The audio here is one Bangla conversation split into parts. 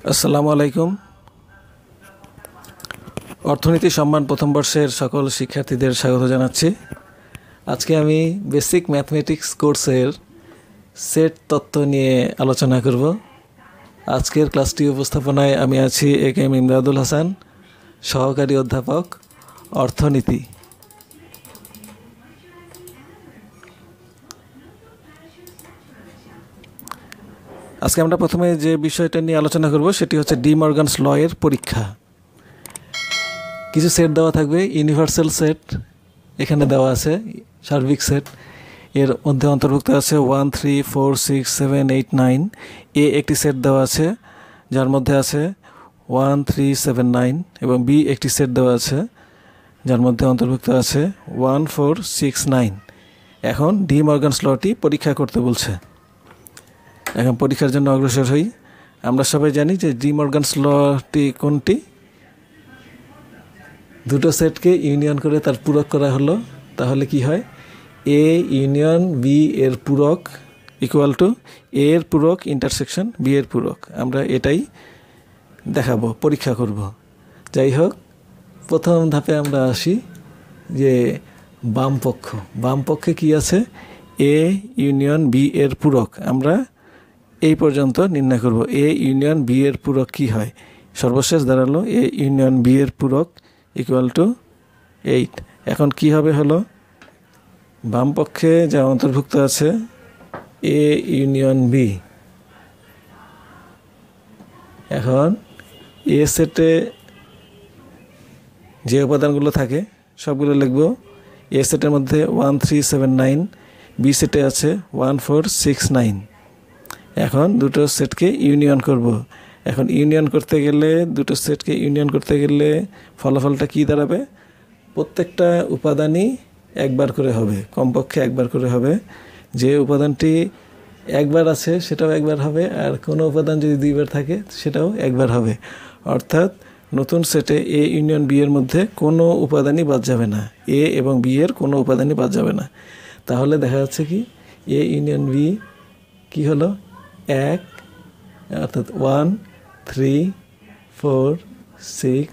আসসালামু আলাইকুম। অর্থনীতি সম্মান প্রথম বর্ষের সকল শিক্ষার্থীদের স্বাগত জানাচ্ছি। আজকে আমি বেসিক ম্যাথমেটিক্স কোর্সের সেট তত্ত্ব নিয়ে আলোচনা করব। আজকের ক্লাসটি উপস্থাপনায় আমি আছি এ.কে.এম. ইমদাদুল হাসান, সহকারী অধ্যাপক, অর্থনীতি। আজকে আমরা প্রথমে যে বিষয়টা নিয়ে আলোচনা করব সেটি হচ্ছে ডি মর্গানস ল এর পরীক্ষা। কিছু সেট দেওয়া থাকবে, ইউনিভার্সাল সেট এখানে দেওয়া আছে, সার্বিক সেট। এর মধ্যে অন্তর্ভুক্ত আছে 1, 3, 4, 6, 7, 8, 9। এ একটি সেট দেওয়া আছে যার মধ্যে আছে 1, 3, 7, 9 এবং বি একটি সেট দেওয়া আছে যার মধ্যে অন্তর্ভুক্ত আছে 1, 4, 6, 9। এখন ডি মর্গানস লটি পরীক্ষা করতে বলছে। এখন পরীক্ষার জন্য অগ্রসর হই। আমরা সবাই জানি যে ডি মর্গানস লটি কোনটি? দুটো সেটকে ইউনিয়ন করে তার পূরক করা হলো, তাহলে কি হয়? এ ইউনিয়ন বি এর পূরক ইকুয়াল টু এ এর পূরক ইন্টারসেকশন বি এর পূরক। আমরা এটাই দেখাবো, পরীক্ষা করব। যাই হোক, প্রথম ধাপে আমরা আসি যে বাম পক্ষে কি আছে? এ ইউনিয়ন বি এর পূরক আমরা এই পর্যন্ত নির্ণয় করব। এ ইউনিয়ন বি এর পূরক কি হয়? সর্বশেষ দাঁড়ালো এ ইউনিয়ন বি এর পূরক ইকুয়াল টু 8। এখন কি হবে হলো, বাম পক্ষে যা অন্তর্ভুক্ত আছে এ ইউনিয়ন বি, এখন এ সেটে যে উপাদানগুলো থাকে সবগুলো লিখব। এ সেটের মধ্যে 1, 3, 7, 9, বি সেটে আছে 1, 4, 6, 9। এখন দুটো সেটকে ইউনিয়ন করব। এখন ইউনিয়ন করতে গেলে, দুটো সেটকে ইউনিয়ন করতে গেলে ফলাফলটা কি দাঁড়াবে? প্রত্যেকটা উপাদানই একবার করে হবে, কমপক্ষে একবার করে হবে। যে উপাদানটি একবার আছে সেটাও একবার হবে, আর কোনো উপাদান যদি দুইবার থাকে সেটাও একবার হবে। অর্থাৎ নতুন সেটে এ ইউনিয়ন বি এর মধ্যে কোনো উপাদানই বাদ যাবে না, এ এবং বি এর কোনো উপাদানই বাদ যাবে না। তাহলে দেখা যাচ্ছে কি এ ইউনিয়ন বি কি হলো? 1, অর্থাৎ 1, 3, 4, 6,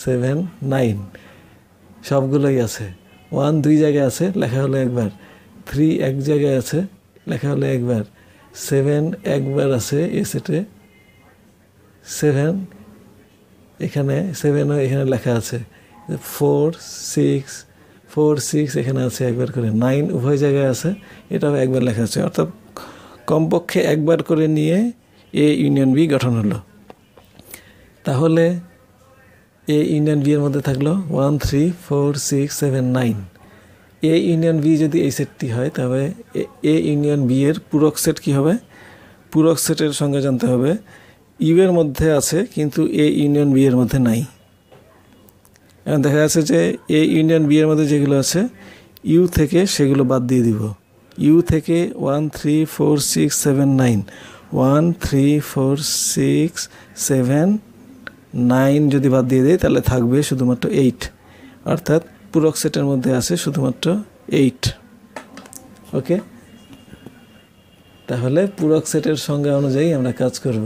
7, 9 সবগুলোই আছে। 1 দুই জায়গায় আছে, লেখা হলো একবার। 3 এক জায়গায় আছে, লেখা হলো একবার। 7 একবার আছে এ সেটে, 7 এখানে, 7ও এখানে লেখা আছে। 4, 6 এখানে আছে একবার করে। 9 উভয় জায়গায় আছে, এটাও একবার লেখা আছে। অর্থাৎ কমপক্ষে একবার করে নিয়ে এ ইউনিয়ন বি গঠন হলো। তাহলে এ ইউনিয়ন বি এর মধ্যে থাকলো 1, 3, 4, 6, 7, 9। এ ইউনিয়ন বি যদি এই সেটটি হয়, তবে এ ইউনিয়ন বি এর পূরক সেট কি হবে? পূরক সেটের সঙ্গে জানতে হবে ইউ এর মধ্যে আছে কিন্তু এ ইউনিয়ন বি এর মধ্যে নাই। এখন দেখা যাচ্ছে যে এ ইউনিয়ন বি এর মধ্যে যেগুলো আছে ইউ থেকে সেগুলো বাদ দিয়ে দিব। ইউ থেকে 1, 3, 4, 6, 7, 9, 1, 3, 4, 6, 7, 9 যদি বাদ দিয়ে দেয় তাহলে থাকবে শুধুমাত্র 8। অর্থাৎ পূরক সেটের মধ্যে আছে শুধুমাত্র 8। ওকে, তাহলে পূরক সেটের সংজ্ঞা অনুযায়ী আমরা কাজ করব।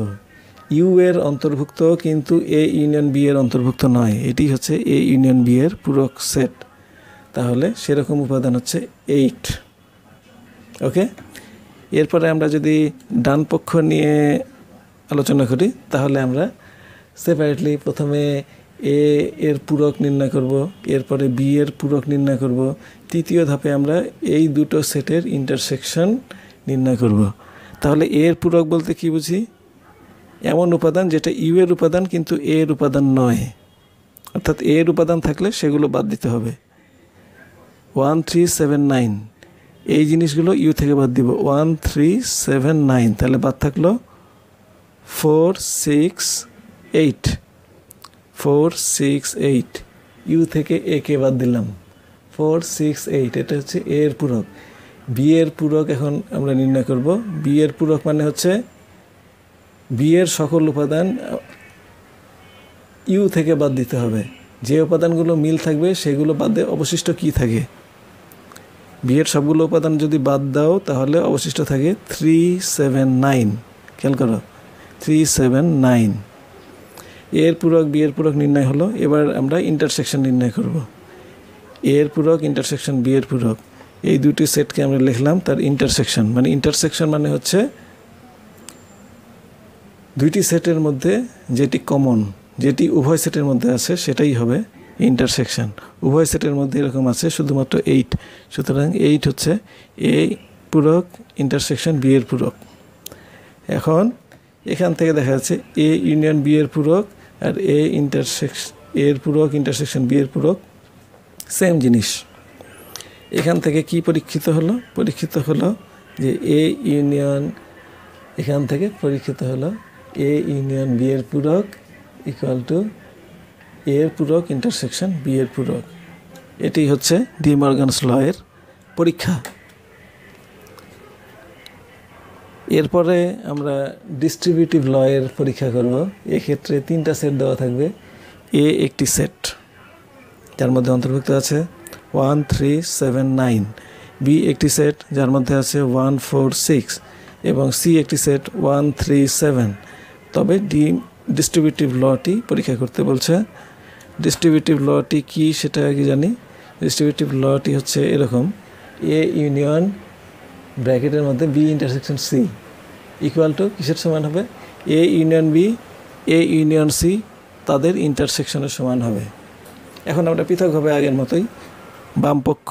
ইউ এর অন্তর্ভুক্ত কিন্তু এ ইউনিয়ন বি এর অন্তর্ভুক্ত নয়, এটি হচ্ছে এ ইউনিয়ন বি এর পূরক সেট। তাহলে সেরকম উপাদান হচ্ছে 8। ওকে, এরপরে আমরা যদি ডান পক্ষ নিয়ে আলোচনা করি, তাহলে আমরা সেপারেটলি প্রথমে এ এর পূরক নির্ণয় করব, এরপরে বি এর পূরক নির্ণয় করব, তৃতীয় ধাপে আমরা এই দুটো সেটের ইন্টারসেকশন নির্ণয় করব। তাহলে এ এর পূরক বলতে কি বুঝি? এমন উপাদান যেটা ইউ এর উপাদান কিন্তু এ এর উপাদান নয়। অর্থাৎ এ এর উপাদান থাকলে সেগুলো বাদ দিতে হবে। 1, 3, 7, 9 এই জিনিসগুলো ইউ থেকে বাদ দিব। 1, 3, 7, 9 তাহলে বাদ থাকলো 4, 6, 8। 4, 6, 8 ইউ থেকে এ কে বাদ দিলাম। 4, 6, 8 এটা হচ্ছে এ এর পূরক। বি এর পূরক এখন আমরা নির্ণয় করব। বি এর পূরক মানে হচ্ছে বি এর সকল উপাদান ইউ থেকে বাদ দিতে হবে। যে উপাদানগুলো মিল থাকবে সেগুলো বাদে অবশিষ্ট কি থাকে? বি এর সবগুলো উপাদান যদি বাদ দাও তাহলে অবশিষ্ট থাকে 3, 7, 9। খেয়াল করো, 3, 7, 9 এ এর পূরক বি এর পূরক নির্ণয় হলো। এবার আমরা ইন্টারসেকশন নির্ণয় করব। এ এর পূরক ইন্টারসেকশন বি এর পূরক, এই দুটি সেটকে আমরা লিখলাম তার ইন্টারসেকশন। মানে ইন্টারসেকশন মানে হচ্ছে দুইটি সেটের মধ্যে যেটি কমন, যেটি উভয় সেটের মধ্যে আছে সেটাই হবে ইন্টারসেকশন। উভয় সেটের মধ্যে এরকম আছে শুধুমাত্র 8, সুতরাং 8 হচ্ছে এ পূরক ইন্টারসেকশন বি এর পূরক। এখন এখান থেকে দেখা যাচ্ছে এ ইউনিয়ন বি এর পূরক আর এর পূরক ইন্টারসেকশন বি এর পূরক সেম জিনিস। এখান থেকে কি পরীক্ষিত হলো? পরীক্ষিত হলো যে এ ইউনিয়ন, এখান থেকে পরীক্ষিত হলো এ ইউনিয়ন বি এর পূরক ইকুয়াল টু এ এর পূরক ইন্টারসেকশন বি এর পূরক। এটি হচ্ছে ডি মর্গানস ল এর পরীক্ষা। এরপরে আমরা ডিস্ট্রিবিউটিভ ল এর পরীক্ষা করব। এক্ষেত্রে 3টা সেট দেওয়া থাকবে। এ একটি সেট যার মধ্যে অন্তর্ভুক্ত আছে 1, 3, 7, 9, বি একটি সেট যার মধ্যে আছে 1, 4, 6 এবং সি একটি সেট 1, 3, 7। তবে ডিস্ট্রিবিউটিভ লটি পরীক্ষা করতে বলছে। ডিস্ট্রিবিউটিভ লটি কি সেটা আগে জানি। ডিস্ট্রিবিউটিভ লটি হচ্ছে এরকম, এ ইউনিয়ন ব্র্যাকেটের মধ্যে B intersection C equal to কিসের সমান হবে? A union B, A union C তাদের ইন্টারসেকশনের সমান হবে। এখন আমরা পৃথকভাবে আগের মতোই বাম পক্ষ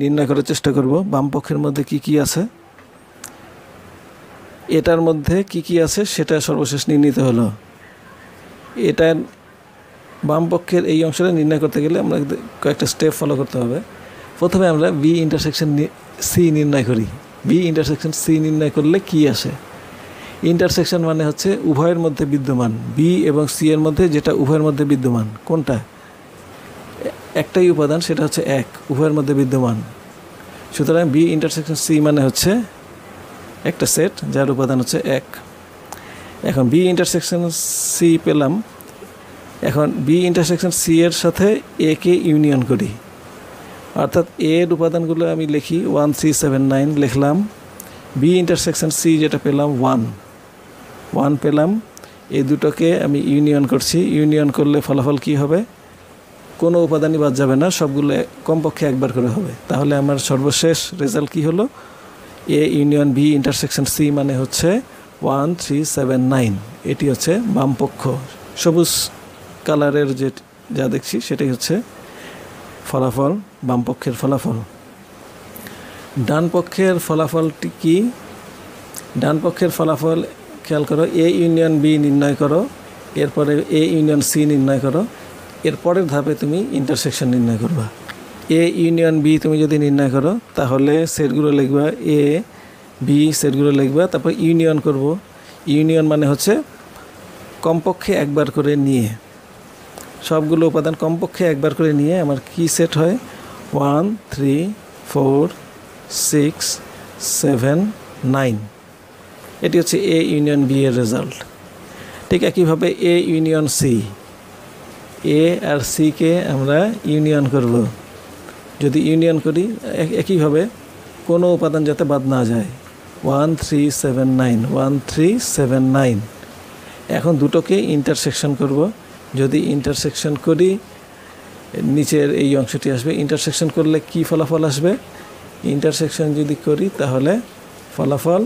নির্ণয় করার চেষ্টা করব। বাম পক্ষের মধ্যে কি কি আছে, এটার মধ্যে কি কি আছে সেটা সর্বশেষ নির্ণীত হলো। এটার বাম পক্ষের এই অংশটা নির্ণয় করতে গেলে আমরা কয়েকটা স্টেপ ফলো করতে হবে। প্রথমে আমরা বি ইন্টারসেকশন সি নির্ণয় করি। বি ইন্টারসেকশন সি নির্ণয় করলে কি আসে? ইন্টারসেকশন মানে হচ্ছে উভয়ের মধ্যে বিদ্যমান, বি এবং সি এর মধ্যে যেটা উভয়ের মধ্যে বিদ্যমান। কোনটা? একটাই উপাদান, সেটা হচ্ছে এক, উভয়ের মধ্যে বিদ্যমান। সুতরাং বি ইন্টারসেকশন সি মানে হচ্ছে একটা সেট যার উপাদান হচ্ছে এক। এখন বি ইন্টারসেকশন সি পেলাম। এখন বি ইন্টারসেকশন সি এর সাথে এ কে ইউনিয়ন করি, অর্থাৎ এর উপাদানগুলো আমি লিখি 1, 3, 7, 9 লিখলাম। বি ইন্টারসেকশন সি যেটা পেলাম 1 পেলাম। এই দুটোকে আমি ইউনিয়ন করছি। ইউনিয়ন করলে ফলাফল কি হবে? কোনো উপাদানই বাদ যাবে না, সবগুলো কমপক্ষে একবার করে হবে। তাহলে আমার সর্বশেষ রেজাল্ট কি হলো? A union B intersection C মানে হচ্ছে 1, 3, 7, 9। এটি হচ্ছে বাম পক্ষ, সবুজ কালারের যা দেখছি সেটাই হচ্ছে ফলাফল, বাম পক্ষের ফলাফল। ডান পক্ষের ফলাফলটি কি? ডান পক্ষের ফলাফল খেয়াল করো, এ ইউনিয়ন বি নির্ণয় করো, এরপরে এ ইউনিয়ন সি নির্ণয় করো, এরপরের ধাপে তুমি ইন্টারসেকশন নির্ণয় করবা। এ ইউনিয়ন বি তুমি যদি নির্ণয় করো তাহলে সেটগুলো লিখবা, এ বি সেটগুলো লিখবা, তারপর ইউনিয়ন করব। ইউনিয়ন মানে হচ্ছে কমপক্ষে একবার করে নিয়ে, সবগুলো উপাদান কমপক্ষে একবার করে নিয়ে আমার কি সেট হয়? 1, 3, 4, 6, 7, 9। এটি হচ্ছে এ ইউনিয়ন বি এর রেজাল্ট। ঠিক একইভাবে এ ইউনিয়ন সি, এ আর সিকে আমরা ইউনিয়ন করব। যদি ইউনিয়ন করি একইভাবে কোনো উপাদান যাতে বাদ না যায়। 1, 3, 7, 9, 1, 3, 7, 9। এখন দুটোকে ইন্টারসেকশন করব। যদি ইন্টারসেকশন করি নিচের এই অংশটি আসবে। ইন্টারসেকশন করলে কি ফলাফল আসবে? ইন্টারসেকশন যদি করি তাহলে ফলাফল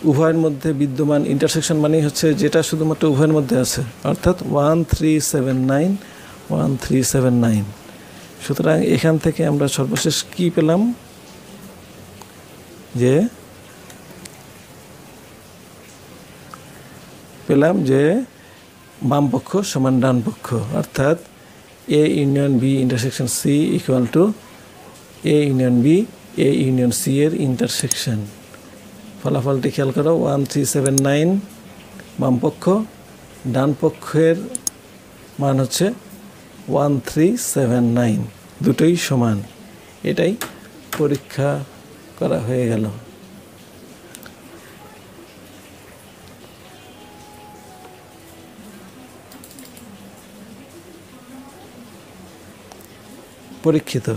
উভয়ের মধ্যে বিদ্যমান। ইন্টারসেকশন মানে হচ্ছে যেটা শুধুমাত্র উভয়ের মধ্যে আছে, অর্থাৎ 1, 3, 7, 9, 1, 3, 7, 9। সুতরাং এখান থেকে আমরা সর্বশেষ কি পেলাম? যে বাম পক্ষ সমান ডান পক্ষ, অর্থাৎ A union B intersection C equal to A union B A union C এর ইন্টারসেকশন। ফলাফলটি খেয়াল করো, 1, 3, 7, 9 বাম পক্ষ, ডান পক্ষের মান হচ্ছে 1, 3, 7, 9, দুটোই সমান। এটাই পরীক্ষা করা হয়ে গেল। পরীক্ষিত।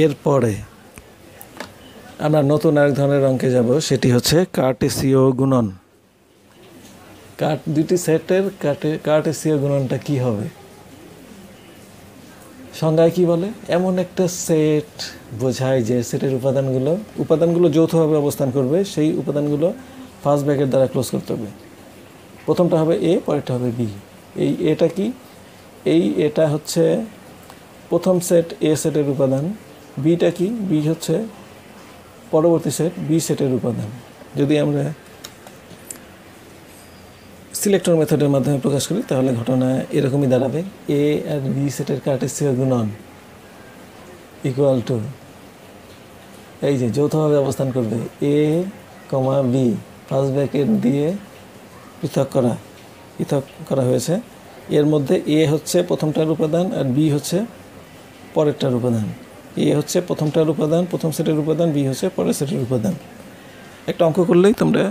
এরপরে আমরা নতুন আরেক ধরনের অঙ্কে যাব, সেটি হচ্ছে কার্টেসীয় গুণন। দুটি সেটের কার্টেসীয় গুণনটা কি হবে? সংজ্ঞায় কি বলে? এমন একটা সেট বোঝায় যে সেটের উপাদানগুলো যৌথভাবে অবস্থান করবে, সেই উপাদানগুলো ফার্স্ট ব্র্যাকেট দ্বারা ক্লোজ করতে হবে। প্রথমটা হবে এ, পরেরটা হবে বি। এই এটা কি? এটা হচ্ছে প্রথম সেট এ সেটের উপাদান। বিটা কি? বি হচ্ছে পরবর্তী সেট বি সেটের উপাদান। যদি আমরা সিলেক্টর মেথডের মাধ্যমে প্রকাশ করি তাহলে ঘটনা এরকমই দাঁড়াবে, এ আর বি সেটের কার্টেসীয় গুণন ইকুয়াল টু, এই যে যৌথভাবে অবস্থান করবে এ কমা বি, ফার্স্ট ব্র্যাকেট দিয়ে পৃথক করা হয়েছে। এর মধ্যে এ হচ্ছে প্রথমটার উপাদান আর বি হচ্ছে পরেরটার উপাদান। এ হচ্ছে প্রথমটার উপাদান, প্রথম সেটের উপাদান, বি হচ্ছে পরের সেটের উপাদান। একটা অঙ্ক করলেই তোমরা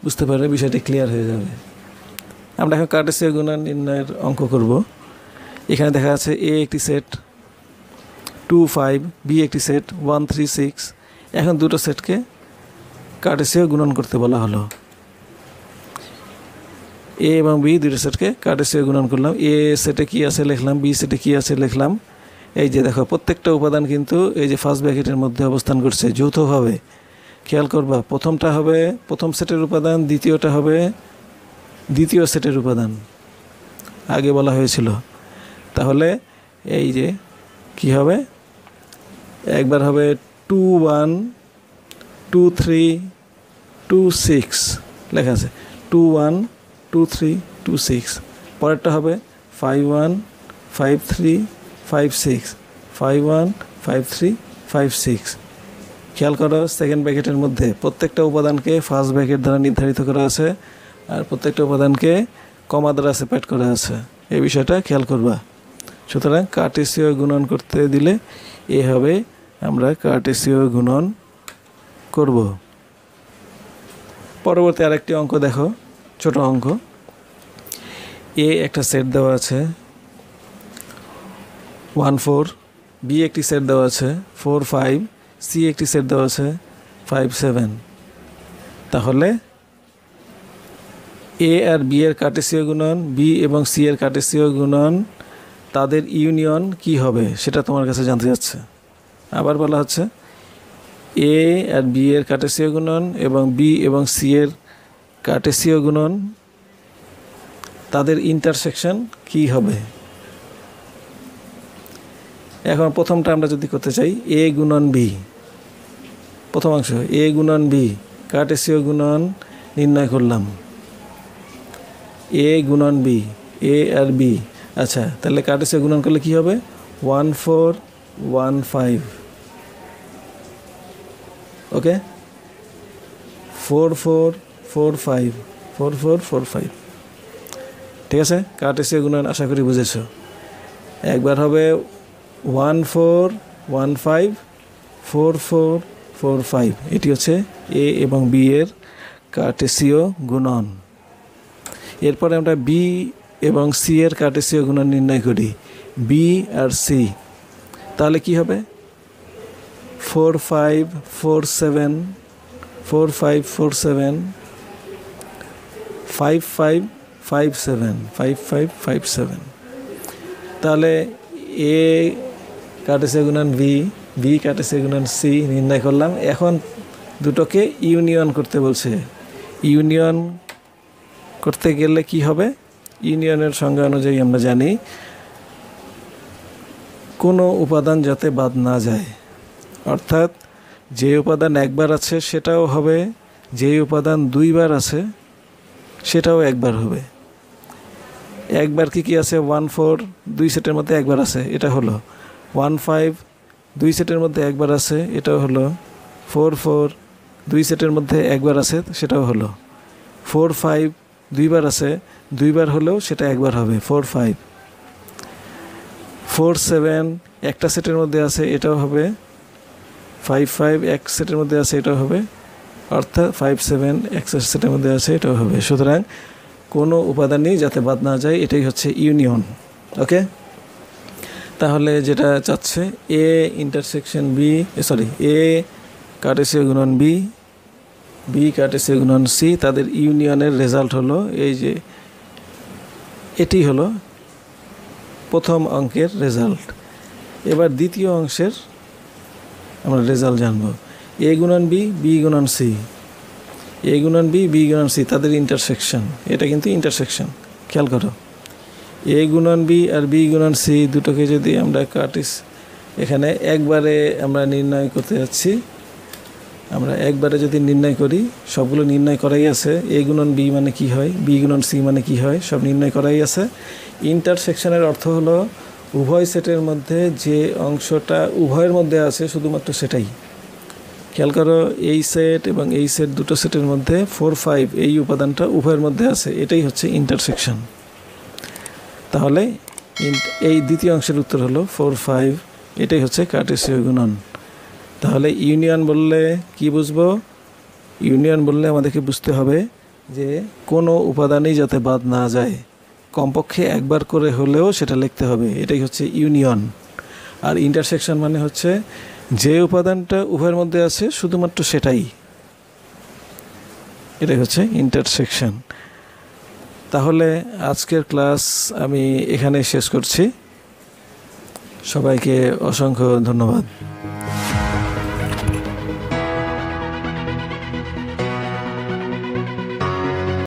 বুঝতে পারবে, বিষয়টি ক্লিয়ার হয়ে যাবে। আমরা এখন কার্টেসীয় গুণন নির্ণয়ের অঙ্ক করব। এখানে দেখা যাচ্ছে এ একটি সেট 2, 5, বি একটি সেট 1, 3, 6। এখন দুটো সেটকে কার্টেসীয় গুণন করতে বলা হলো। এ এবং বি দুটো সেটকে কার্টেসীয় গুণন করলাম। এ সেটে কি আছে লিখলাম, বি সেটে কি আছে লিখলাম। এই যে দেখো প্রত্যেকটা উপাদান কিন্তু এই যে ফার্স্ট ব্র্যাকেটের মধ্যে অবস্থান করছে যৌথভাবে। খেয়াল করবা, প্রথমটা হবে প্রথম সেটের উপাদান, দ্বিতীয়টা হবে দ্বিতীয় সেটের উপাদান, আগে বলা হয়েছিল। তাহলে এই যে কি হবে, একবার হবে 2, 1, 2, 3, 2, 6 লেখা আছে, 2, 1, 2, 3, 2, 6। পরেরটা হবে 5, 1, 5, 3, 5, 6, 5, 1, 5, 3, 5, 6। খেয়াল করো সেকেন্ড ব্র্যাকেটের মধ্যে প্রত্যেকটা উপাদানকে ফার্স্ট ব্র্যাকেট দ্বারা নির্ধারিত করা আছে আর প্রত্যেকটা উপাদানকে কমা দ্বারা সেপারেট করা আছে। এই বিষয়টা খেয়াল করবা। সুতরাং কার্টেসীয় গুণন করতে দিলে এ হবে, আমরা কার্টেসীয় গুণন করব। পরবর্তী আরেকটি অঙ্ক দেখো, ছোট অঙ্ক। এ একটা সেট দেওয়া আছে 1, 4, বি একটি সেট দেওয়া আছে 4, 5, সি একটি সেট দেওয়া আছে 5, 7। তাহলে এ আর বি এর কার্টেসীয় গুণন, বি এবং সি এর কার্টেসীয় গুণন, তাদের ইউনিয়ন কি হবে সেটা তোমার কাছে জানতে যাচ্ছে। আবার বলা হচ্ছে এ আর বি এর কার্টেসীয় গুণন এবং বি এবং সি এর কার্টেসীয় গুণন, তাদের ইন্টারসেকশন কি হবে। এখন প্রথমটা আমরা যদি করতে চাই, এ গুণন বি, প্রথম অংশ এ গুণন বি, কার্টেসীয় গুণন নির্ণয় করলাম। এ গুণন বি, এ আর বি। আচ্ছা, তাহলে কার্টেসীয় গুণন করলে কি হবে? 1, 4, 1, 5। ওকে, 4, 4, 4, 5, 4, 4, 4, 5। ঠিক আছে, কার্টেসীয় গুণন আশা করি বুঝেছো। একবার হবে 1, 4, 1, 5, 4, 4, 4, 5। এটি হচ্ছে এ এবং বি এর কার্টেসীয় গুণন। এরপরে আমরা বি এবং সি এর কার্টেসীয় গুণন নির্ণয় করি, বি আর সি। তাহলে কি হবে? 4, 5, 4, 7, 4, 5, 4, 7, 5, 5, 5, 7, 5, 5, 5, 7। তাহলে এ কার্টেসীয় গুণন বি, বি কার্টেসীয় গুণন সি নির্ণয় করলাম। এখন দুটোকে ইউনিয়ন করতে বলছে। ইউনিয়ন করতে গেলে কি হবে? ইউনিয়নের সংজ্ঞা অনুযায়ী আমরা জানি কোনো উপাদান যাতে বাদ না যায়, অর্থাৎ যে উপাদান একবার আছে সেটাও হবে, যে উপাদান দুইবার আছে সেটাও একবার হবে। একবার কি আছে? 1, 4 দুই সেটের মধ্যে একবার আছে, এটা হলো 1, 5 দুই সেটের মধ্যে একবার আছে, এটাও হলো 4, 4 দুই সেটের মধ্যে একবার আছে, সেটাও হলো 4, 5 দুইবার আছে, দুইবার হলেও সেটা একবার হবে 4, 5। 4, 7 একটা সেটের মধ্যে আছে, এটাও হবে 5, 5 এক সেটের মধ্যে আছে, এটাও হবে, অর্থাৎ 5, 7 এক সেটের মধ্যে আছে, এটাও হবে। সুতরাং কোনো উপাদানই যাতে বাদ না যায়, এটাই হচ্ছে ইউনিয়ন। ওকে, তাহলে যেটা চাচ্ছে এ ইন্টারসেকশন বি, এ কার্টেসীয় গুণন বি, বি কার্টেসীয় গুণন সি, তাদের ইউনিয়নের রেজাল্ট হলো এই যে এটি হলো প্রথম অঙ্কের রেজাল্ট। এবার দ্বিতীয় অংশের আমরা রেজাল্ট জানব। এ গুণন বি, বি গুণন সি, এ গুণন বি, বি গুণন সি, তাদের ইন্টারসেকশন। এটা কিন্তু ইন্টারসেকশন, খেয়াল করো। এ গুণন বি আর বি গুণন সি দুটোকে যদি আমরা এখানে একবারে আমরা নির্ণয় করতে যাচ্ছি, আমরা একবারে যদি নির্ণয় করি, সবগুলো নির্ণয় করাই আছে। এ গুণন বি মানে কি হয়, বি গুণন সি মানে কি হয়, সব নির্ণয় করাই আছে। ইন্টারসেকশনের অর্থ হলো উভয় সেটের মধ্যে যে অংশটা উভয়ের মধ্যে আছে শুধুমাত্র সেটাই। খেয়াল করো, এই সেট এবং এই সেট, দুটো সেটের মধ্যে 4, 5 এই উপাদানটা উভয়ের মধ্যে আছে, এটাই হচ্ছে ইন্টারসেকশন। তাহলে এই দ্বিতীয় অংশের উত্তর হলো 4, 5, এটাই হচ্ছে কার্টেসীয় গুণন। তাহলে ইউনিয়ন বললে কি বুঝবো? ইউনিয়ন বললে আমাদেরকে বুঝতে হবে যে কোনো উপাদানই যাতে বাদ না যায়, কমপক্ষে একবার করে হলেও সেটা লিখতে হবে, এটাই হচ্ছে ইউনিয়ন। আর ইন্টারসেকশন মানে হচ্ছে যে উপাদানটা উভয়ের মধ্যে আছে শুধুমাত্র সেটাই, এটাই হচ্ছে ইন্টারসেকশন। তাহলে আজকের ক্লাস আমি এখানে শেষ করছি। সবাইকে অসংখ্য ধন্যবাদ।